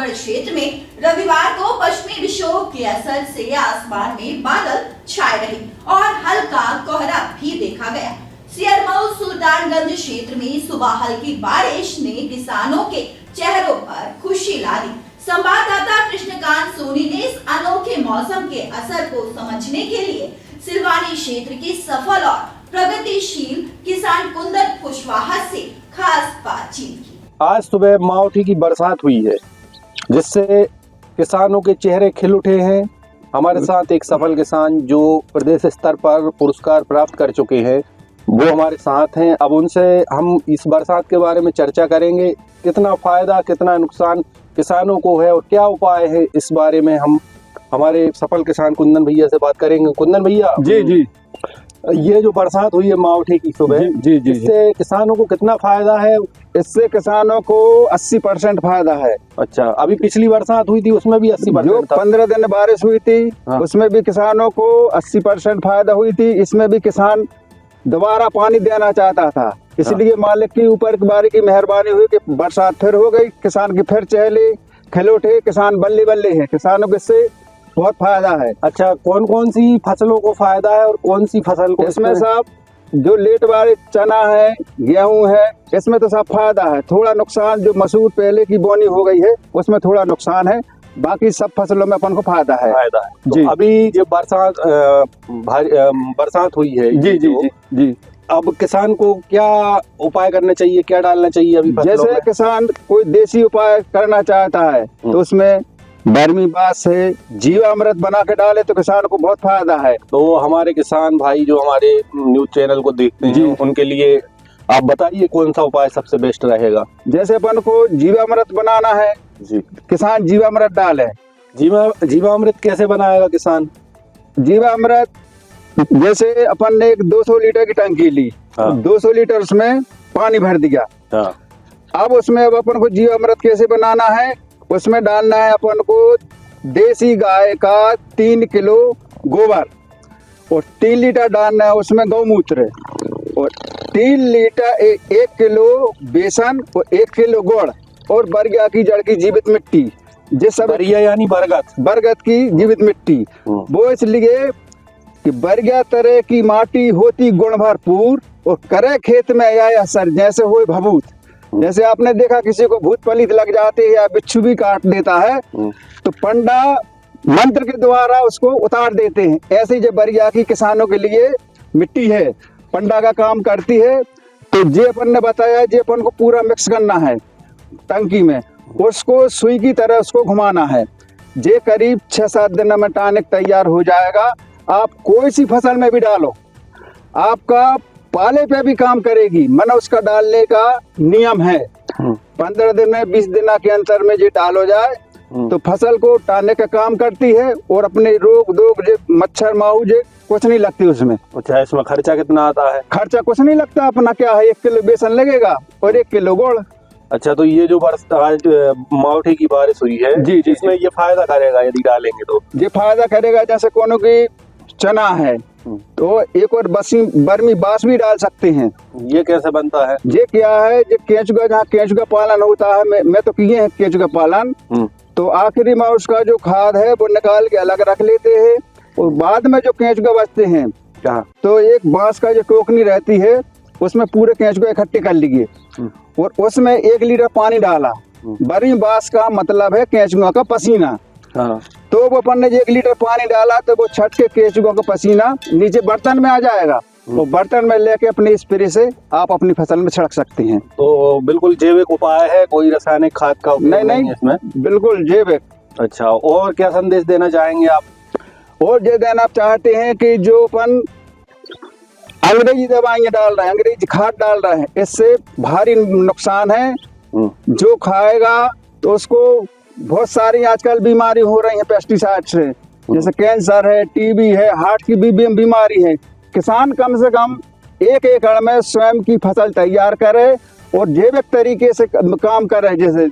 टीकमगढ़ क्षेत्र में रविवार को पश्चिमी विक्षोभ के असर से आसमान में बादल छाए रहे और हल्का कोहरा भी देखा गया। सिरमऊ सुल्तानगंज क्षेत्र में सुबह हल्की बारिश ने किसानों के चेहरों पर खुशी ला दी। संवाददाता कृष्णकांत सोनी ने इस अनोखे मौसम के असर को समझने के लिए सिलवानी क्षेत्र के सफल और प्रगतिशील किसान कुंदन कुशवाहा से खास बातचीत की। आज सुबह मावठी की बरसात हुई है, जिससे किसानों के चेहरे खिल उठे हैं। हमारे साथ एक सफल किसान जो प्रदेश स्तर पर पुरस्कार प्राप्त कर चुके हैं, वो हमारे साथ हैं। अब उनसे हम इस बरसात के बारे में चर्चा करेंगे, कितना फायदा कितना नुकसान किसानों को है और क्या उपाय है, इस बारे में हम हमारे सफल किसान कुंदन भैया से बात करेंगे। कुंदन भैया, जी, ये जो बरसात हुई है मावठी की सुबह, जी, इससे किसानों को कितना फायदा है? इससे किसानों को 80% फायदा है। अच्छा, अभी पिछली बरसात हुई थी उसमें भी 80% जो 15 दिन बारिश हुई थी, हाँ। उसमें भी किसानों को 80% फायदा हुई थी। इसमें भी किसान दोबारा पानी देना चाहता था, इसलिए मालिक के ऊपर बारी की मेहरबानी हुई कि बरसात फिर हो गई, किसान की फिर चहले खिल उठे, किसान बल्ले बल्ले हैं। किसानों को इससे बहुत फायदा है। अच्छा, कौन कौन सी फसलों को फायदा है और कौन सी फसल को? इसमें साहब जो लेट वाले चना है, गेहूं है, इसमें तो सब फायदा है। थोड़ा नुकसान जो मसूर पहले की बोनी हो गई है, उसमें थोड़ा नुकसान है, बाकी सब फसलों में अपन को फायदा है। जी। तो अभी जब बरसात हुई है, जी। अब किसान को क्या उपाय करना चाहिए, क्या डालना चाहिए अभी फसलों जैसे में? किसान कोई देसी उपाय करना चाहता है तो उसमें बर्मी बास से जीवामृत बना के डाले तो किसान को बहुत फायदा है। तो हमारे किसान भाई जो हमारे न्यूज चैनल को देखते हैं, उनके लिए आप बताइए कौन सा उपाय सबसे बेस्ट रहेगा। जैसे अपन को जीवामृत बनाना है जी, किसान जीवामृत डाले। जीवामृत कैसे बनाएगा किसान? जीवामृत जैसे अपन ने एक 200 लीटर की टंकी ली, हाँ। 200 लीटर उसमें पानी भर दिया। हाँ। अब उसमें अब अपन को जीवामृत कैसे बनाना है, उसमें डालना है अपन को देसी गाय का 3 किलो गोबर और 3 लीटर डालना है उसमें गौमूत्र और 3 लीटर 1 किलो बेसन और 1 किलो गुड़ और बरगद की जड़ की जीवित मिट्टी, जिस सब बरिया यानी बरगद की जीवित मिट्टी, वो इसलिए कि बरगद तरह की माटी होती गुण भरपूर और करे खेत में आया असर जैसे हो भभूत। जैसे आपने देखा किसी को भूत पलित लग जाते हैं या बिच्छू भी काट देता है तो पंडा मंत्र के द्वारा उसको उतार देते हैं। ऐसे जो बरिया की किसानों के लिए मिट्टी है, पंडा का काम करती है। तो जे अपन ने बताया, जे अपन को पूरा मिक्स करना है टंकी में, उसको सुई की तरह उसको घुमाना है। जे करीब 6-7 दिन में टॉनिक तैयार हो जाएगा। आप कोई सी फसल में भी डालो, आपका पाले पे भी काम करेगी, मन उसका डालने का नियम है। 15 दिन में 20 दिन के अंतर में ये डाल हो जाए तो फसल को टालने का काम करती है और अपने रोग दोग मच्छर माहू कुछ नहीं लगती उसमें। अच्छा, इसमें खर्चा कितना आता है? खर्चा कुछ नहीं लगता, अपना क्या है 1 किलो बेसन लगेगा और 1 किलो गुड़। अच्छा, तो ये जो आज मावठी की बारिश हुई है, जी, इसमें ये फायदा करेगा यदि डालेंगे तो? ये फायदा करेगा। जैसे कोनो की चना है तो एक और बर्मी बास भी डाल सकते हैं। ये कैसे बनता है? ये क्या है, ये केंचुआ, जहाँ केंचुआ पालन होता है, मैं तो किए हैं केंचुआ पालन। तो आखिरी में उसका जो खाद है वो निकाल के अलग रख लेते हैं और बाद में जो केंचुआ बचते हैं तो एक बांस का जो टोकनी रहती है उसमें पूरे केंचुआ इकट्ठे कर लिए और उसमें 1 लीटर पानी डाला। बर्मी बास का मतलब है केंचुआ का पसीना। हाँ। तो वो अपन ने 1 लीटर पानी डाला तो वो छट के केंचुआ का पसीना नीचे बर्तन में आ जाएगा। वो बर्तन में लेके अपने स्प्रे से आप अपनी फसल में छिड़क सकते हैं। तो बिल्कुल जैविक उपाय है, कोई रासायनिक खाद का उपयोग नहीं है इसमें? बिल्कुल जैविक। अच्छा, और क्या संदेश देना चाहेंगे आप? और ये देना चाहते हैं कि जो अपन अंग्रेजी दवाइयाँ डाल रहे हैं, अंग्रेजी खाद डाल रहे हैं, इससे भारी नुकसान है। जो खाएगा तो उसको बहुत सारी आजकल बीमारी हो रही है पेस्टिसाइड से, जैसे कैंसर है, टीबी है, हार्ट की भी बीमारी है। किसान कम से कम 1 एकड़ में स्वयं की फसल तैयार करे और जैविक तरीके से काम करे, जैसे